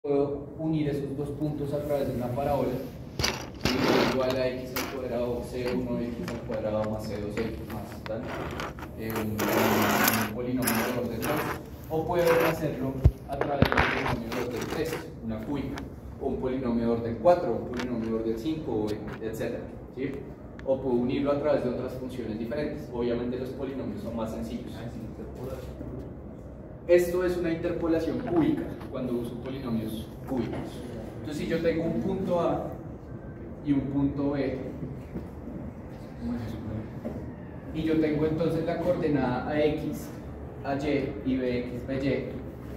puedo unir esos dos puntos a través de una parábola y igual a x al cuadrado c1x al cuadrado más c2x más tal, un polinomio de orden 2, o puedo hacerlo a través de un polinomio de orden 3, una cúbica, o un polinomio de orden 4, un polinomio de orden 5, etc. ¿Sí? O puedo unirlo a través de otras funciones diferentes. Obviamente los polinomios son más sencillos. Esto es una interpolación cúbica cuando uso polinomios cúbicos. Entonces, si yo tengo un punto A y un punto B, y yo tengo entonces la coordenada AX, AY y BX, BY,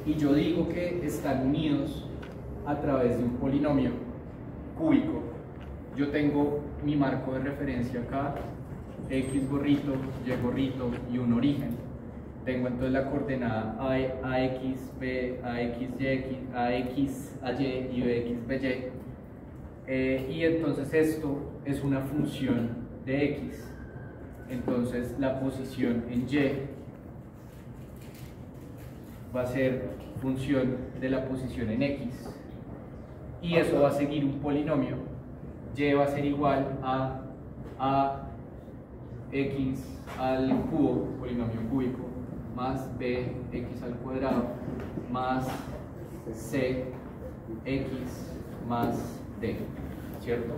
y yo digo que están unidos a través de un polinomio cúbico, yo tengo mi marco de referencia acá, X gorrito, Y gorrito y un origen. Tengo entonces la coordenada AX, B, AX, Y, AX, AY y BX, BY. Y entonces esto es una función de X. Entonces la posición en Y va a ser función de la posición en X. Y eso va a seguir un polinomio. Y va a ser igual a X al cubo, polinomio cúbico, más bx al cuadrado más cx más d, ¿cierto?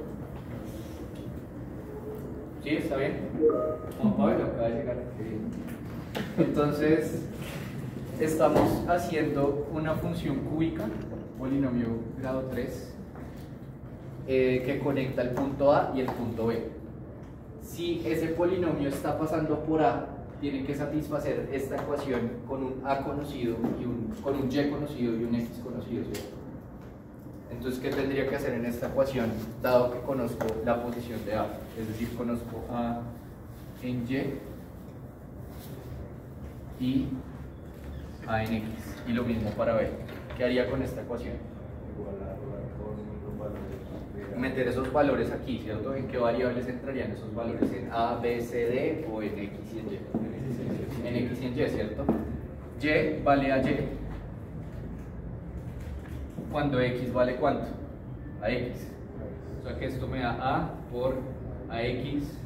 ¿Sí? ¿Está bien? Juan Pablo acaba de llegar. Entonces estamos haciendo una función cúbica, polinomio grado 3, que conecta el punto A y el punto B. Si ese polinomio está pasando por A, tiene que satisfacer esta ecuación con un A conocido y con un Y conocido y un X conocido, ¿cierto? Entonces, ¿qué tendría que hacer en esta ecuación, dado que conozco la posición de A? Es decir, conozco A en Y A en X, y lo mismo para B. ¿Qué haría con esta ecuación? Meter esos valores aquí, ¿cierto? ¿En qué variables entrarían esos valores? ¿En A, B, C, D o en X y en Y? En X y en Y, ¿cierto? Y vale a Y cuando X vale ¿cuánto? A X. O sea que esto me da A por AX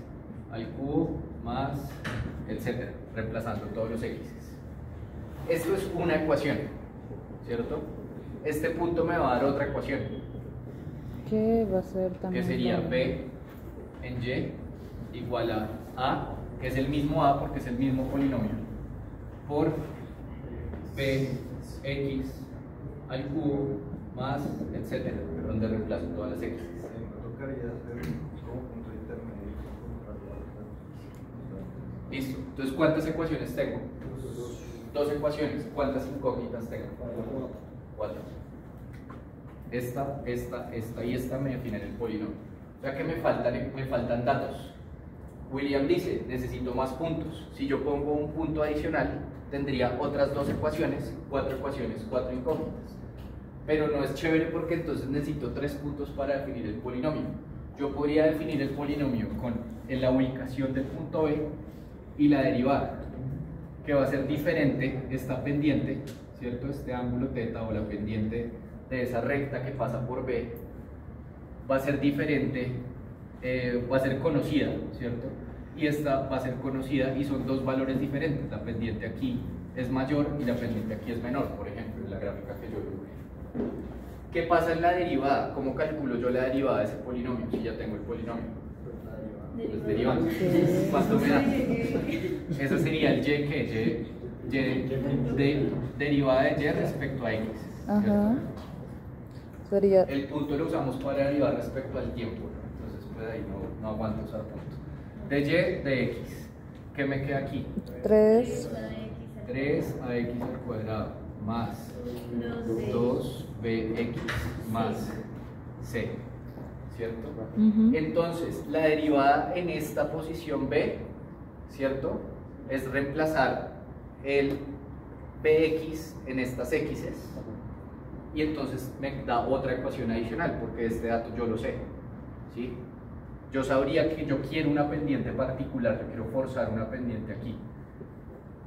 al cubo más, etcétera, reemplazando todos los X. Esto es una ecuación, ¿cierto? Este punto me va a dar otra ecuación, que va a ser también, que sería B en Y igual a, que es el mismo A porque es el mismo polinomio, por Bx al cubo más, etcétera, donde reemplazo todas las X. Listo. Entonces, ¿cuántas ecuaciones tengo? Dos ecuaciones. ¿Cuántas incógnitas tengo? 4. Esta y esta me definen el polinomio. O sea que me faltan datos. William dice, necesito más puntos. Si yo pongo un punto adicional, tendría otras 2 ecuaciones, 4 incógnitas. Pero no es chévere porque entonces necesito 3 puntos para definir el polinomio. Yo podría definir el polinomio con la ubicación del punto B y la derivada, que va a ser diferente esta pendiente, ¿cierto? Este ángulo θ o la pendiente de esa recta que pasa por B va a ser diferente, va a ser conocida, ¿cierto? Y esta va a ser conocida y son 2 valores diferentes. La pendiente aquí es mayor y la pendiente aquí es menor, por ejemplo, en la gráfica que yo dibujé. ¿Qué pasa en la derivada? ¿Cómo calculo yo la derivada de ese polinomio si ya tengo el polinomio? Pues derivando. ¿Cuánto me da? Eso sería el Y, que derivada de Y respecto a X. Ajá. Sería El punto lo usamos para derivar respecto al tiempo, ¿no? Entonces pues ahí no aguanto usar punto. De Y, de X. ¿Qué me queda aquí? 3 3ax al cuadrado más 2bx más c, ¿cierto? Entonces la derivada en esta posición B, ¿cierto? Es reemplazar el bx en estas x's. Y entonces me da otra ecuación adicional, porque este dato yo lo sé, ¿sí? Yo sabría que yo quiero una pendiente particular, yo quiero forzar una pendiente aquí.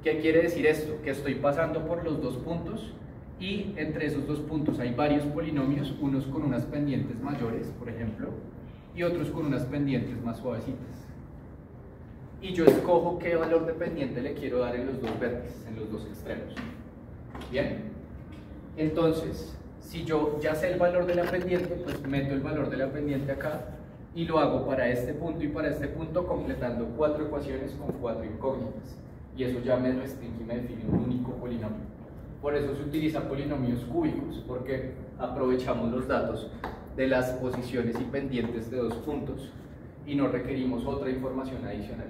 ¿Qué quiere decir esto? Que estoy pasando por los 2 puntos y entre esos dos puntos hay varios polinomios, unos con unas pendientes mayores, por ejemplo, y otros con unas pendientes más suavecitas. Y yo escojo qué valor de pendiente le quiero dar en los dos vértices, en los dos extremos. Bien, entonces, si yo ya sé el valor de la pendiente, pues meto el valor de la pendiente acá y lo hago para este punto y para este punto, completando 4 ecuaciones con 4 incógnitas. Y eso ya me restringe y me define un único polinomio. Por eso se utilizan polinomios cúbicos, porque aprovechamos los datos de las posiciones y pendientes de dos puntos y no requerimos otra información adicional.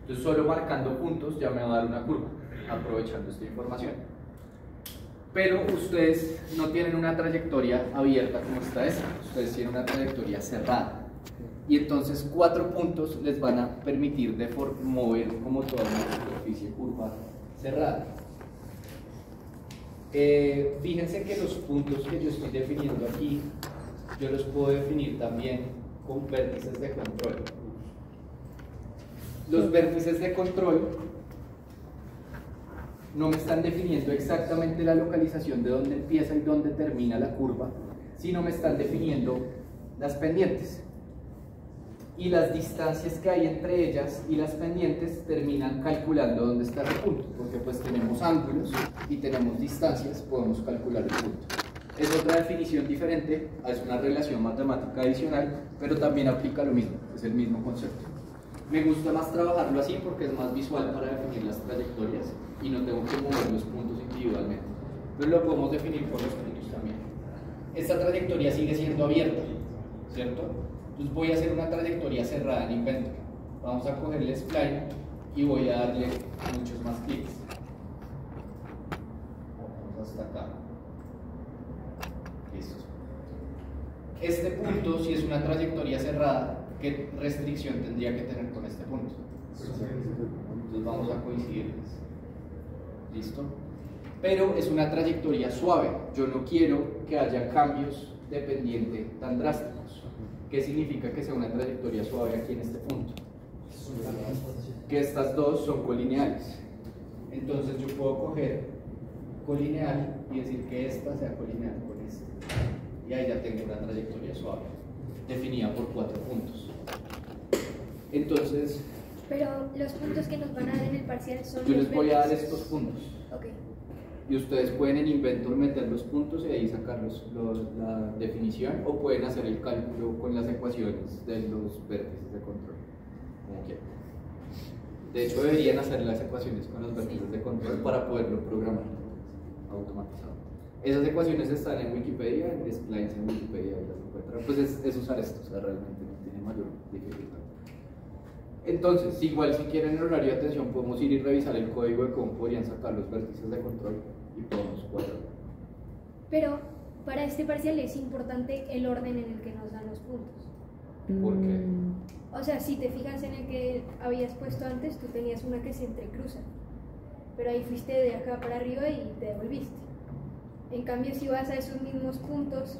Entonces, solo marcando puntos ya me va a dar una curva, aprovechando esta información. Pero ustedes no tienen una trayectoria abierta como está esta, ustedes tienen una trayectoria cerrada. Y entonces 4 puntos les van a permitir mover como toda una superficie curva cerrada. Fíjense que los puntos que yo estoy definiendo aquí, yo los puedo definir también con vértices de control. Los vértices de control no me están definiendo exactamente la localización de dónde empieza y dónde termina la curva, sino me están definiendo las pendientes. Y las distancias que hay entre ellas y las pendientes terminan calculando dónde está el punto, porque pues tenemos ángulos y tenemos distancias, podemos calcular el punto. Es otra definición diferente, es una relación matemática adicional, pero también aplica lo mismo, es el mismo concepto. Me gusta más trabajarlo así porque es más visual para definir las trayectorias y no tengo que mover los puntos individualmente. Pero lo podemos definir por los puntos también. Esta trayectoria sigue siendo abierta, ¿cierto? Entonces voy a hacer una trayectoria cerrada en Inventor. Vamos a coger el spline y voy a darle muchos más clics. Vamos hasta acá. Listo. Este punto, si es una trayectoria cerrada, ¿qué restricción tendría que tener con este punto? Entonces vamos a coincidirles. ¿Listo? Pero es una trayectoria suave. Yo no quiero que haya cambios de pendiente tan drásticos. ¿Qué significa que sea una trayectoria suave aquí en este punto? Que estas dos son colineales. Entonces yo puedo coger colineal y decir que esta sea colineal con esta. Y ahí ya tengo una trayectoria suave, definida por 4 puntos. Entonces, pero los puntos que nos van a dar en el parcial son yo los les voy a dar vértices. estos puntos. Ok. Y ustedes pueden en Inventor meter los puntos y ahí sacar la definición, o pueden hacer el cálculo con las ecuaciones de los vértices de control, como quieran. De hecho, deberían hacer las ecuaciones con los vértices de control para poderlo programar automatizado. Esas ecuaciones están en Wikipedia, en splines en Wikipedia, y las encuentran. Pues es usar esto, o sea, realmente no tiene mayor dificultad. Entonces, igual si quieren el horario de atención, podemos ir y revisar el código de cómo podrían sacar los vértices de control y podemos cuadrarlo. Pero para este parcial es importante el orden en el que nos dan los puntos. ¿Por qué? O sea, si te fijas en el que habías puesto antes, tú tenías una que se entrecruza, pero ahí fuiste de acá para arriba y te devolviste. En cambio, si vas a esos mismos puntos,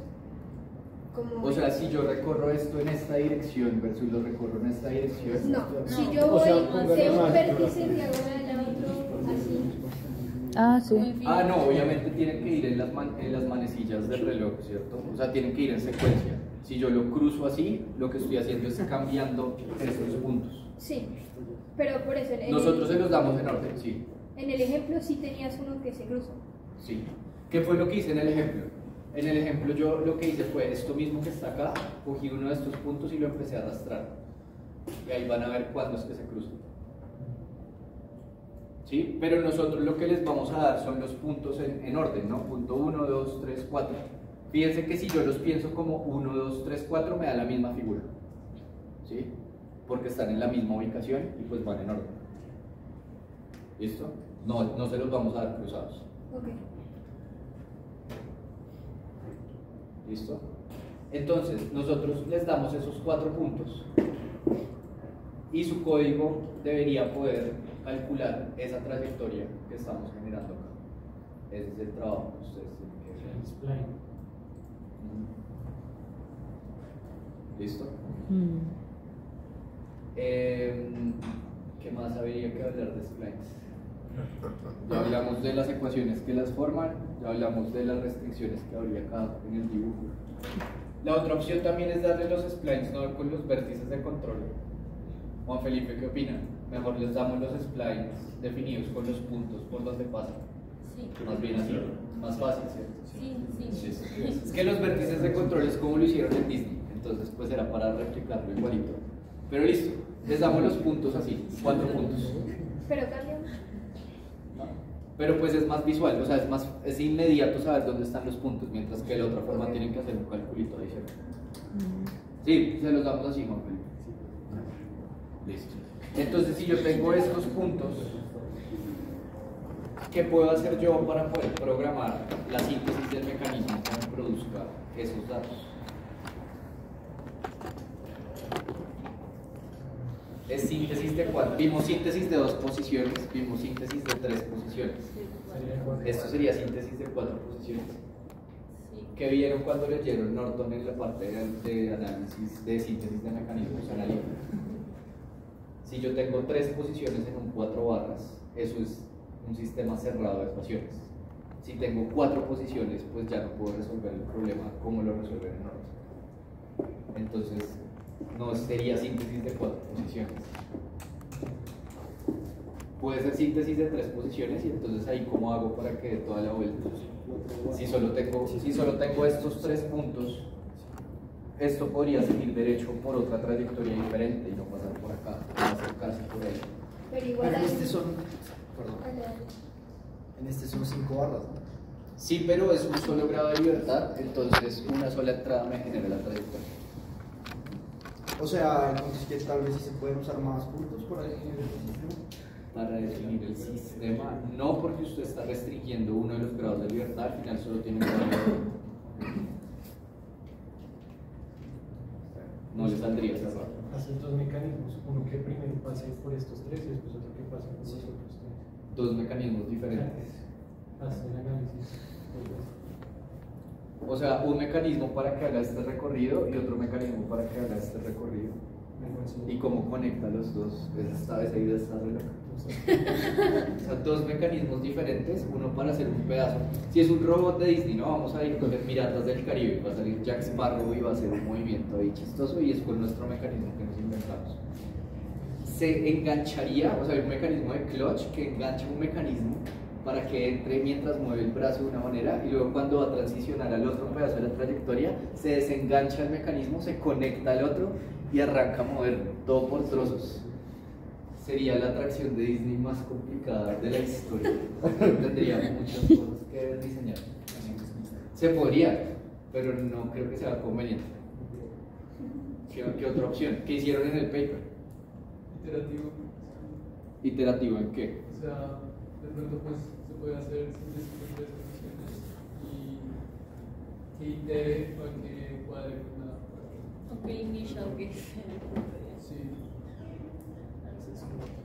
como... O sea, si yo recorro esto en esta dirección versus lo recorro en esta dirección. No, si yo O voy sea, de un más. vértice en diagonal a otro, así. Ah, sí. Ah, no, obviamente tienen que ir en las manecillas del reloj, ¿cierto? O sea, tienen que ir en secuencia. Si yo lo cruzo así, lo que estoy haciendo es cambiando esos puntos. Sí, pero por eso... Nosotros se los damos en orden, sí. En el ejemplo sí tenías uno que se cruza. Sí. ¿Qué fue lo que hice en el ejemplo? En el ejemplo yo lo que hice fue esto mismo que está acá, cogí uno de estos puntos y lo empecé a arrastrar. Y ahí van a ver cuándo es que se cruzan. ¿Sí? Pero nosotros lo que les vamos a dar son los puntos en orden, ¿no? Punto 1, 2, 3, 4. Fíjense que si yo los pienso como 1, 2, 3, 4 me da la misma figura. ¿Sí? Porque están en la misma ubicación y pues van en orden. ¿Listo? No se los vamos a dar cruzados. Ok. ¿Listo? Entonces, nosotros les damos esos 4 puntos y su código debería poder calcular esa trayectoria que estamos generando acá. Ese es el trabajo que ustedes tienen que hacer. ¿Listo? ¿Qué más habría que hablar de splines? Ya hablamos de las ecuaciones que las forman. Ya hablamos de las restricciones que habría acá en el dibujo. La otra opción también es darle los splines no con los vértices de control. Juan Felipe, ¿qué opina? Mejor les damos los splines definidos con los puntos por donde pasan. Sí. Más bien así, más fácil, ¿cierto? Sí. Es que los vértices de control es como lo hicieron en Disney, entonces pues era para replicarlo igualito. Pero listo, les damos los puntos así, 4 puntos. Pero cambia. Pero pues es más visual, o sea, es inmediato saber dónde están los puntos, mientras que de la otra forma tienen que hacer un calculito adicional. Sí, se los damos así, Juan Felipe. Listo. Entonces, si yo tengo estos puntos, ¿qué puedo hacer yo para poder programar la síntesis del mecanismo que me produzca esos datos? Es síntesis de 4. Vimos síntesis de 2 posiciones, vimos síntesis de 3 posiciones. Esto sería síntesis de 4 posiciones. ¿Qué vieron cuando leyeron Norton en la parte de análisis de síntesis de mecanismos analíticos? Si yo tengo 3 posiciones en un 4 barras, eso es un sistema cerrado de ecuaciones. Si tengo 4 posiciones, pues ya no puedo resolver el problema como lo resuelven en Norton. Entonces, no sería síntesis de 4 posiciones. Puede ser síntesis de 3 posiciones y entonces ahí cómo hago para que dé toda la vuelta. Si solo tengo estos 3 puntos, esto podría seguir derecho por otra trayectoria diferente y no pasar por acá, no acercarse por ahí. Pero igual Pero hay... en este son 5 barras, ¿no? Sí, pero es un solo grado de libertad, entonces una sola entrada me genera la trayectoria. O sea, entonces que tal vez sí se pueden usar más puntos para definir el sistema. Para definir el sistema, no, porque usted está restringiendo uno de los grados de libertad, al final solo tiene un grado. No le saldría cerrado. Hacer 2 mecanismos, uno que primero pase por estos 3 y después otro que pase por los otros 3. 2 mecanismos diferentes. Hacer el análisis. O sea, un mecanismo para que haga este recorrido y otro mecanismo para que haga este recorrido. ¿Y cómo conecta los dos? Esa idea está re loca. O sea, 2 mecanismos diferentes, uno para hacer un pedazo. Si es un robot de Disney, no vamos a ir con Piratas del Caribe, va a salir Jack Sparrow y va a hacer un movimiento ahí chistoso y es con nuestro mecanismo que nos inventamos. Se engancharía, o sea, hay un mecanismo de clutch que engancha un mecanismo para que entre mientras mueve el brazo de una manera y luego cuando va a transicionar al otro pedazo de la trayectoria se desengancha el mecanismo, se conecta al otro y arranca a moverlo, todo por trozos. Sería la atracción de Disney más complicada de la historia. Tendría muchas cosas que diseñar. Se podría, pero no creo que sea conveniente. ¿Qué otra opción? ¿Qué hicieron en el paper? Iterativo. ¿Iterativo en qué? O sea, de pronto pues se puede hacer síntesis de 3 posiciones y que itere o que cuadre con la otra. Ok, initial que Sí.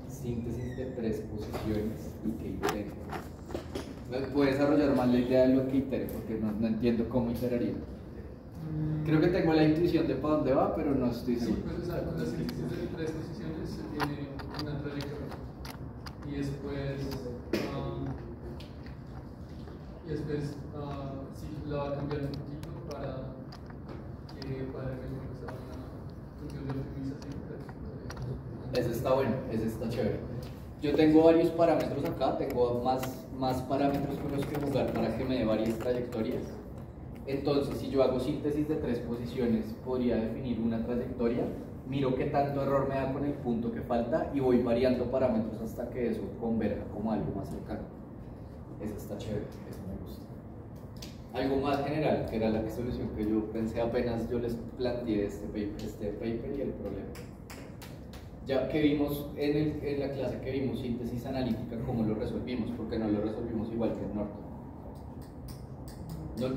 Síntesis de 3 posiciones y que itere. Puedo desarrollar más la idea de lo que itere porque no entiendo cómo iteraría. Creo que tengo la intuición de para dónde va, pero no estoy Sí, seguro. pues o sea, con las síntesis de 3 posiciones se tiene una trayectoria y después sí la va a cambiar un poquito para que cuadre mejor, o sea, una función de optimización. Ese está bueno, ese está chévere. Yo tengo varios parámetros acá, tengo más parámetros con los que jugar para que me dé varias trayectorias. Entonces, si yo hago síntesis de 3 posiciones, podría definir una trayectoria, miro qué tanto error me da con el punto que falta y voy variando parámetros hasta que eso converja como algo más cercano. Eso está chévere, eso me gusta. Algo más general, que era la solución que yo pensé apenas yo les planteé este paper y el problema. Ya que vimos en la clase que vimos síntesis analítica, ¿cómo lo resolvimos? Porque no lo resolvimos igual que en Norton.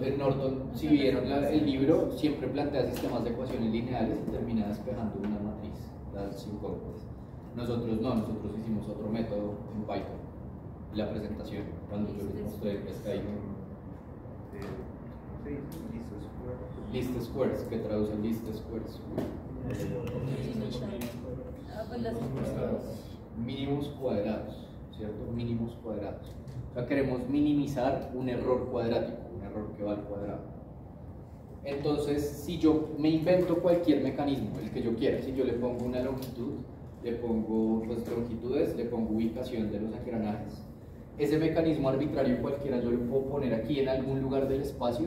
En Norton, si vieron el libro, siempre plantea sistemas de ecuaciones lineales y termina despejando una matriz, las incógnitas. Nosotros no, nosotros hicimos otro método en Python, la presentación, cuando yo les mostré el pescadito. List squares, que traduce list squares. Mínimos cuadrados, ¿cierto? Mínimos cuadrados. O sea, queremos minimizar un error cuadrático, un error que va al cuadrado. Entonces, si yo me invento cualquier mecanismo, el que yo quiera, si yo le pongo una longitud, le pongo pues, longitudes, le pongo ubicación de los engranajes, ese mecanismo arbitrario cualquiera yo lo puedo poner aquí en algún lugar del espacio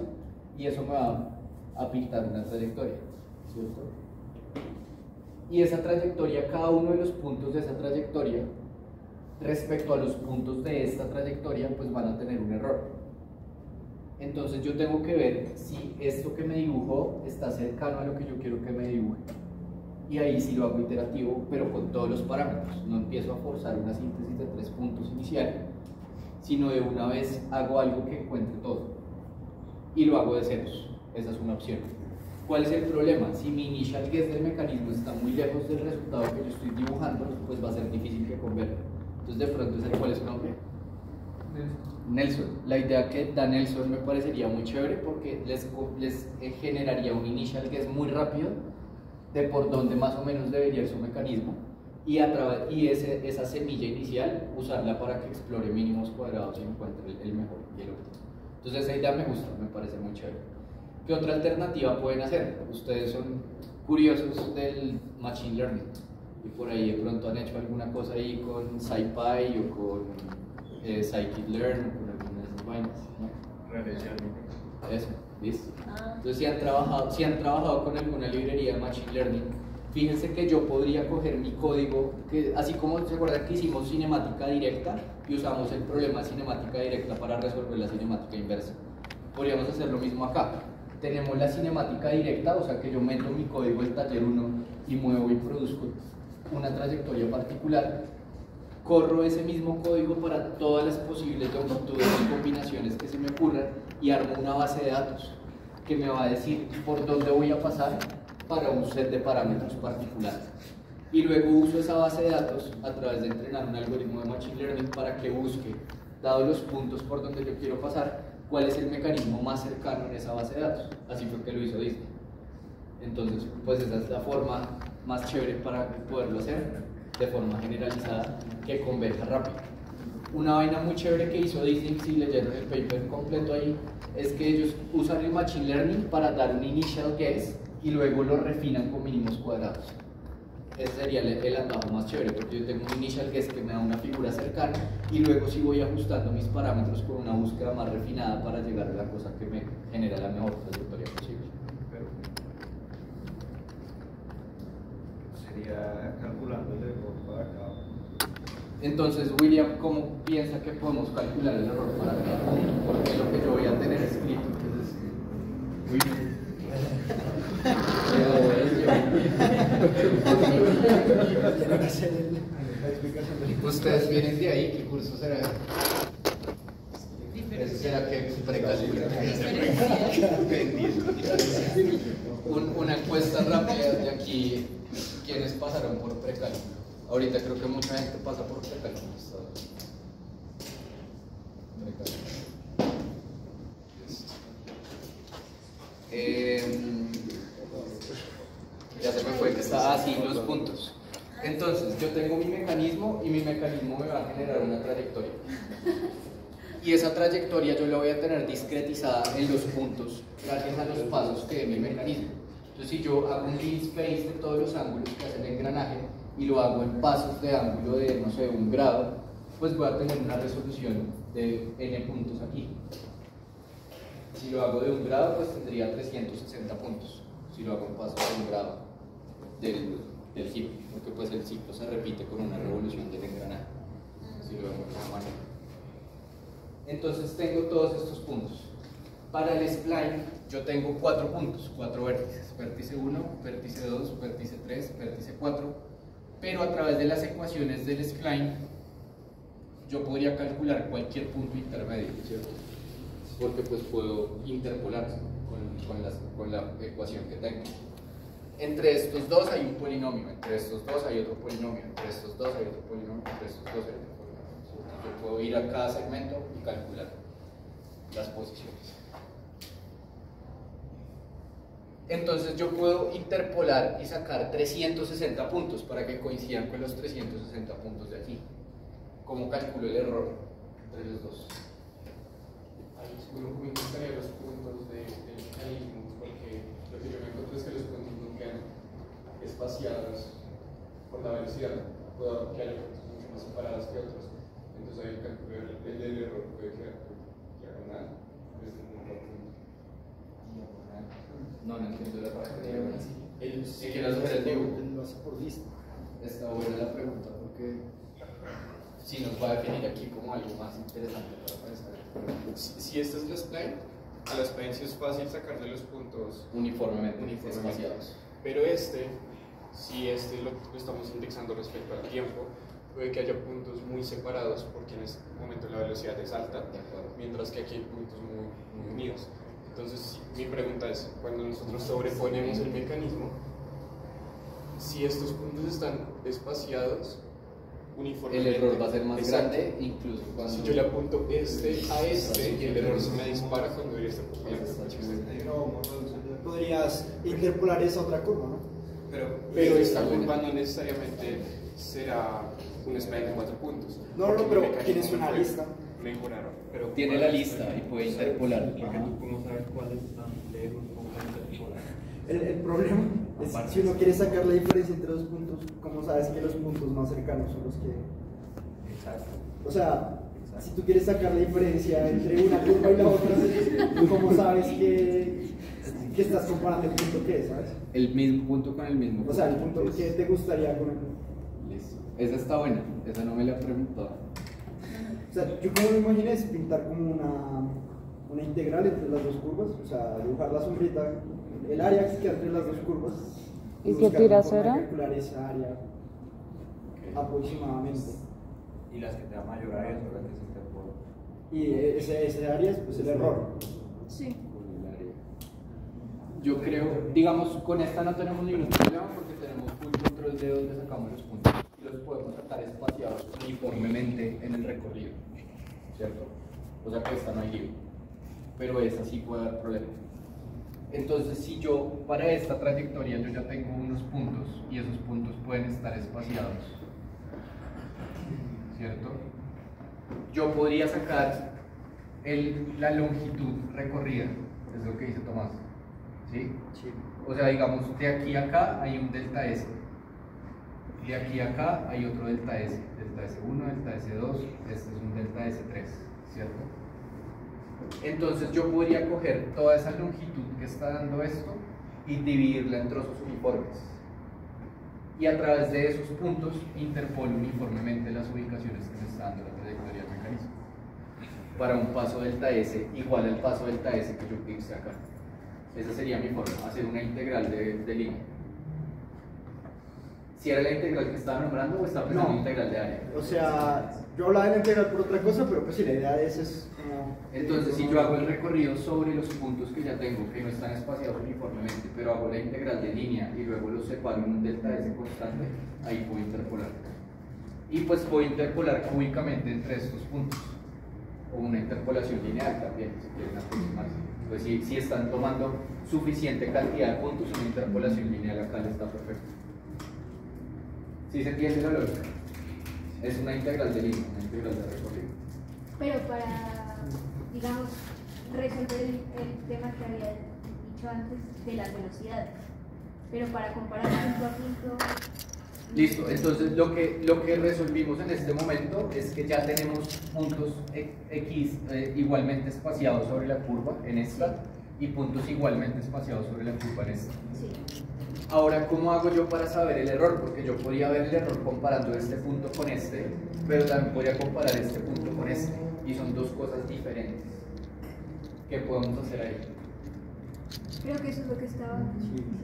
y eso me va a pintar una trayectoria, ¿cierto? Y esa trayectoria, cada uno de los puntos de esa trayectoria respecto a los puntos de esta trayectoria pues van a tener un error. Entonces yo tengo que ver si esto que me dibujó está cercano a lo que yo quiero que me dibuje. Y ahí sí lo hago iterativo, pero con todos los parámetros. No empiezo a forzar una síntesis de 3 puntos inicial, sino de una vez hago algo que encuentre todo. Y lo hago de ceros. Esa es una opción. ¿Cuál es el problema? Si mi initial guess del mecanismo está muy lejos del resultado que yo estoy dibujando, pues va a ser difícil que converja. Entonces de pronto es ¿cuál es su nombre? Nelson. La idea que da Nelson me parecería muy chévere porque les generaría un initial guess muy rápido de por dónde más o menos debería ir su mecanismo y esa semilla inicial usarla para que explore mínimos cuadrados y encuentre el mejor y el óptimo. Entonces esa idea me gusta, me parece muy chévere. ¿Qué otra alternativa pueden hacer? Ustedes son curiosos del Machine Learning y por ahí de pronto han hecho alguna cosa ahí con SciPy o con Scikit-learn o con algunas de esas vainas, ¿no? Eso, ¿listo? Entonces si han trabajado con alguna librería de Machine Learning, fíjense que yo podría coger mi código, que, así como se acuerdan que hicimos cinemática directa y usamos el problema de cinemática directa para resolver la cinemática inversa, podríamos hacer lo mismo acá. Tenemos la cinemática directa, o sea que yo meto mi código del taller 1 y muevo y produzco una trayectoria particular, corro ese mismo código para todas las posibles longitudes y combinaciones que se me ocurran y armo una base de datos que me va a decir por dónde voy a pasar para un set de parámetros particular. Y luego uso esa base de datos a través de entrenar un algoritmo de Machine Learning para que busque, dados los puntos por donde yo quiero pasar, cuál es el mecanismo más cercano en esa base de datos. Así fue que lo hizo Disney. Entonces, pues esa es la forma más chévere para poderlo hacer de forma generalizada, que converja rápido. Una vaina muy chévere que hizo Disney, si leyeron el paper completo ahí, es que ellos usan el Machine Learning para dar un initial guess y luego lo refinan con mínimos cuadrados. Ese sería el atajo más chévere, porque yo tengo un initial guess que me da una figura cercana y luego sí voy ajustando mis parámetros con una búsqueda más refinada para llegar a la cosa que me genera la mejor trayectoria posible. Sería calculando el error para cada punto. Entonces, William, ¿cómo piensa que podemos calcular el error para cada punto? Porque lo que yo voy a tener escrito, entonces, ustedes vienen de ahí, ¿qué curso será? ¿Eso será que precalcula? Una encuesta rápida de aquí, ¿quiénes pasaron por precálculo? Ahorita creo que mucha gente pasa por precálculo. Ya se me fue que estaba así los puntos. Entonces, yo tengo mi mecanismo y mi mecanismo me va a generar una trayectoria. Y esa trayectoria yo la voy a tener discretizada en los puntos gracias a los pasos que dé mi mecanismo. Entonces, si yo hago un least space de todos los ángulos que hace el engranaje y lo hago en pasos de ángulo de, no sé, 1 grado, pues voy a tener una resolución de n puntos aquí. Si lo hago de 1 grado, pues tendría 360 puntos. Si lo hago en pasos de 1 grado del ciclo, porque pues el ciclo se repite con una revolución del engranaje. Si lo vemos de esa manera. Entonces tengo todos estos puntos. Para el spline yo tengo 4 puntos, 4 vértices. Vértice 1, vértice 2, vértice 3, vértice 4. Pero a través de las ecuaciones del spline yo podría calcular cualquier punto intermedio, ¿cierto? Porque pues puedo interpolar con la ecuación que tengo. Entre estos dos hay un polinomio, entre estos dos hay otro polinomio, entre estos dos hay otro polinomio, entre estos dos hay otro polinomio. Yo puedo ir a cada segmento y calcular las posiciones. Entonces yo puedo interpolar y sacar 360 puntos para que coincidan con los 360 puntos de aquí. ¿Cómo calculo el error entre los dos? Ahí uno comentaría los puntos del mecanismo, porque lo que yo me encuentro es que los puntos no quedan espaciados por la velocidad, puede que haya puntos mucho más separados que otros. Entonces ahí el cálculo del error puede quedar diagonal desde un punto a punto. No entiendo la razón. Si quieres hacer el dibujo. Lo hace por lista. Está buena la pregunta porque si nos va a definir aquí como algo más interesante para pensar. Si esta es la spline, a la spline sí es fácil sacarle los puntos Uniformemente uniformemente. espaciados. Pero si lo estamos indexando respecto al tiempo, puede que haya puntos muy separados porque en este momento la velocidad es alta, mientras que aquí hay puntos muy unidos. Entonces, mi pregunta es, cuando nosotros sobreponemos el mecanismo, si estos puntos están espaciados uniformemente, El error va a ser más exacto. grande incluso cuando... Si yo le apunto este a este, y el error se me dispara cuando debería estar Podrías interpolar esa otra curva, ¿no? Pero esta curva no necesariamente será un spline de 4 puntos. No, porque pero mi mecanismo tienes me una puede lista. mejorar. Pero Tiene la lista y puede interpolar. Porque tú cómo sabes cuáles están lejos, cómo interpolar. El problema es si uno quiere sacar la diferencia entre los puntos, ¿cómo sabes que los puntos más cercanos son los que...? Exacto. O sea, si tú quieres sacar la diferencia entre una curva y la otra, ¿cómo sabes que estás comparando el punto que es, sabes? El mismo punto con el mismo punto. O sea, el punto que te gustaría con el punto. Listo. Esa está buena, esa no me la he preguntado. O sea, yo como me imaginé es pintar como una integral entre las dos curvas, o sea, dibujar la sombrita, el área que queda entre las dos curvas. ¿Y qué buscar tira una forma de cera? calcular esa área aproximadamente. Y las que te da mayor área son las que se interpolan. Y ese área es pues el error. Sí. Yo creo, digamos, con esta no tenemos ningún problema porque tenemos full control de dónde sacamos los puntos y los podemos sacar espaciados uniformemente en el recorrido, ¿cierto? O sea que esta no hay lío, pero esta sí puede dar problema. Entonces, si yo para esta trayectoria yo ya tengo unos puntos y esos puntos pueden estar espaciados, ¿cierto? Yo podría sacar la longitud recorrida, es lo que dice Tomás. ¿Sí? O sea, digamos, de aquí a acá hay un delta S, de aquí a acá hay otro delta S, delta S1, delta S2, este es un delta S3, ¿cierto? Entonces yo podría coger toda esa longitud que está dando esto y dividirla en trozos uniformes. Y a través de esos puntos interpolo uniformemente las ubicaciones que me está dando la trayectoria del mecanismo. Para un paso delta S igual al paso delta S que yo fixé acá. Esa sería mi forma, hacer una integral de línea. ¿Si era la integral que estaba nombrando o estaba pensando en integral de área? O sea, yo hablaba de la integral por otra cosa, pero pues sí, la idea de eso es como... Entonces, si yo hago el recorrido sobre los puntos que ya tengo, que no están espaciados uniformemente, pero hago la integral de línea y luego los separo en un delta S constante, ahí puedo interpolar. Y pues puedo interpolar cúbicamente entre estos puntos, o una interpolación lineal también, si quieren aproximarse. Pues si están tomando suficiente cantidad de puntos, una interpolación lineal acá le está perfecto. ¿Sí se entiende la lógica? Es una integral de línea, una integral de recorrido. Pero para, digamos, resolver el tema que había dicho antes de las velocidades. Pero para comparar punto a punto... Listo, entonces lo que resolvimos en este momento es que ya tenemos puntos X igualmente espaciados sobre la curva en esta y puntos igualmente espaciados sobre la curva en esta. Sí. Ahora, ¿cómo hago yo para saber el error? Porque yo podría ver el error comparando este punto con este, pero también podría comparar este punto con este, y son dos cosas diferentes. ¿Qué podemos hacer ahí? Creo que eso es lo que estaba diciendo.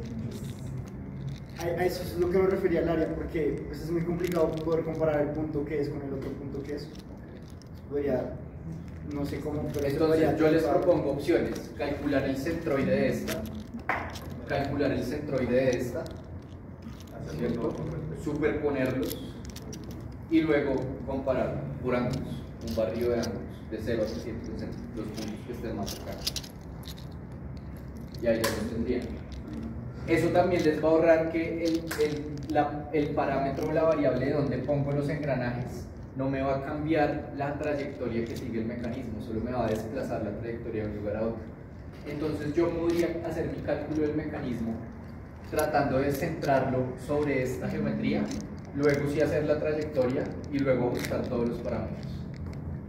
A eso es lo que me refería al área, porque pues, es muy complicado poder comparar el punto que es con el otro punto que es. Podría, no sé cómo, pero entonces yo les propongo opciones: calcular el centroide de esta, calcular el centroide de esta, ¿cierto? Superponerlos y luego comparar por ángulos, un barrido de ángulos de 0 a 360, los puntos que estén más cercanos. Y ahí ya lo tendrían. Eso también les va a ahorrar que el parámetro o la variable donde pongo los engranajes no me va a cambiar la trayectoria que sigue el mecanismo, solo me va a desplazar la trayectoria de un lugar a otro. Entonces yo podría hacer mi cálculo del mecanismo tratando de centrarlo sobre esta geometría, luego sí hacer la trayectoria y luego buscar todos los parámetros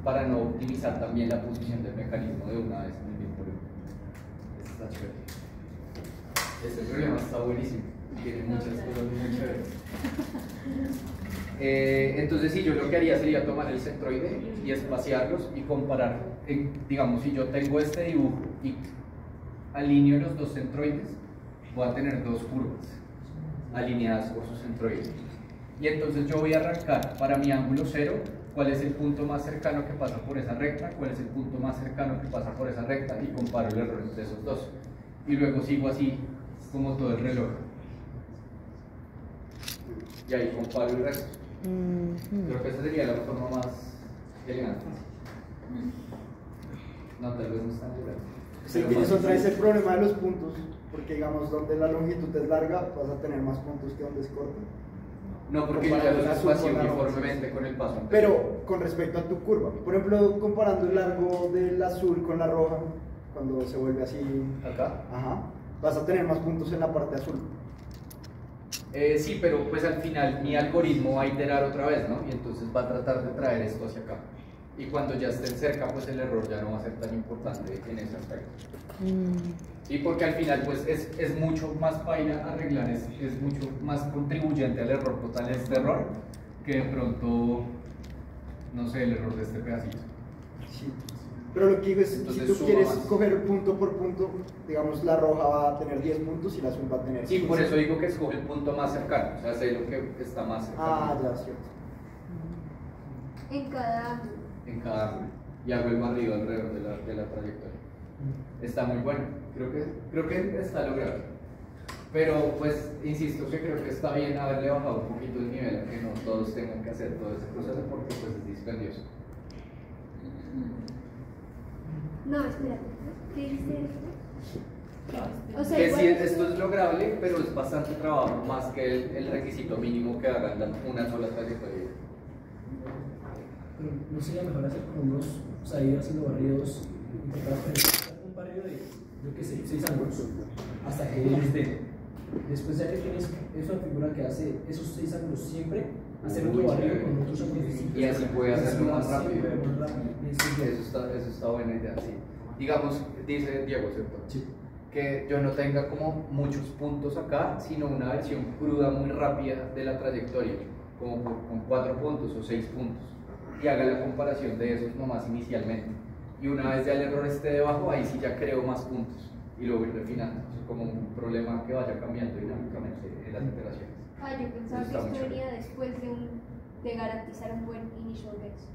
para no optimizar también la posición del mecanismo de una vez en el mismo lugar. Está chévere. Este problema está buenísimo, tiene muchas cosas muy chéveres. Entonces sí, yo lo que haría sería tomar el centroide y espaciarlos y comparar, digamos, si yo tengo este dibujo y alineo los dos centroides, voy a tener dos curvas alineadas por su centroide. Y entonces yo voy a arrancar para mi ángulo cero, cuál es el punto más cercano que pasa por esa recta, cuál es el punto más cercano que pasa por esa recta y comparo el error entre esos dos. Y luego sigo así como todo el reloj. Y ahí comparo el resto. Creo que esa sería la forma más elegante. No, tal vez no es tan elegante. Si tienes otra vez el problema de los puntos, porque digamos donde la longitud es larga vas a tener más puntos que donde es corta. No, porque yo ya los espacio uniformemente con el paso anterior. Pero con respecto a tu curva, por ejemplo, comparando el largo del azul con la roja, cuando se vuelve así, acá, ajá, vas a tener más puntos en la parte azul. sí, pero pues al final mi algoritmo va a iterar otra vez, ¿no? Y entonces va a tratar de traer esto hacia acá. Y cuando ya estén cerca, pues el error ya no va a ser tan importante en ese aspecto. Y porque al final, pues es mucho más paila arreglar, es mucho más contribuyente al error total este error, que de pronto, no sé, el error de este pedacito. Sí. Pero lo que digo es, Entonces, si tú suma quieres más. coger punto por punto, digamos la roja va a tener 10 puntos y la azul va a tener 15. Sí, por eso digo que escoge el punto más cercano, o sea, sé lo que está más cercano. Ah, ya, cierto. En cada ángulo. En cada ángulo y hago el barrido alrededor de la trayectoria. Está muy bueno, creo que está logrado. Pero pues insisto que creo que está bien haberle bajado un poquito el nivel, que no todos tengan que hacer todo ese proceso porque pues es dispendioso. No, espérate. ¿Qué dice esto? O sea, Que igual sí, es- esto es lograble, pero es bastante trabajo más que el requisito mínimo que hagan una sola trayectoria. Pero no sería mejor hacer como unos salidas haciendo barridos, intentar hacer un barrido de, yo qué sé, 6 ángulos, hasta que ellos den. Después, ya que tienes esa figura que hace esos 6 ángulos siempre, hacer otro Uy, barrido chévere. con otros ángulos distintos. Y así puede hacerlo más Sí, rápido. más rápido. Eso está buena idea, sí. Digamos, dice Diego, ¿cierto? Sí. Que yo no tenga como muchos puntos acá, sino una versión cruda muy rápida de la trayectoria, como con 4 puntos o 6 puntos, y haga la comparación de esos nomás inicialmente. Y una vez ya el error esté debajo, ahí sí ya creo más puntos y lo voy refinando. Es como un problema que vaya cambiando dinámicamente en las iteraciones. Ah, yo pensaba que Está esto muy chévere. venía después de garantizar un buen initial guess.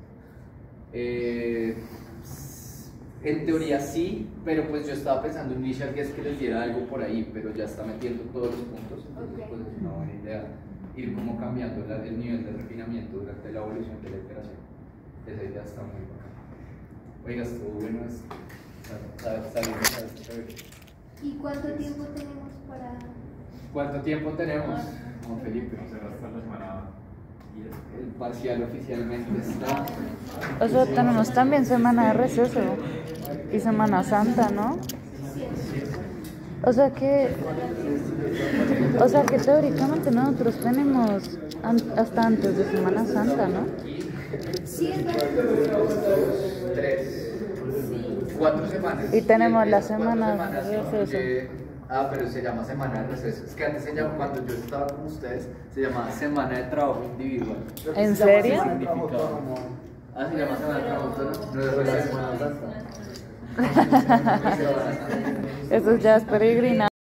En teoría sí, pero pues yo estaba pensando en initial guess que les diera algo por ahí, pero ya está metiendo todos los puntos, entonces Ok. pues es una buena idea ir como cambiando el nivel de refinamiento durante la evolución de la iteración. Esa idea está muy buena. Oiga, estuvo bueno esto. Salió chévere. ¿Y cuánto tiempo tenemos para...? ¿Cuánto tiempo tenemos? Juan Felipe. Se va hasta la semana 10. El parcial oficialmente está. O sea, tenemos también semana de receso y Semana Santa, ¿no? O sea que teóricamente nosotros tenemos hasta antes de Semana Santa, ¿no? Sí, es verdad. 3, 4 semanas. Y tenemos la 4 semana semanas de receso. pero se llama semana de receso. Es que antes se llamaba, cuando yo estaba con ustedes, se llamaba semana de trabajo individual. Creo que ¿En se llama serio? semana de trabajo autónomo. Ah, se llama semana de trabajo autónomo. No es receso. Semana Santa. Eso ya es peregrina.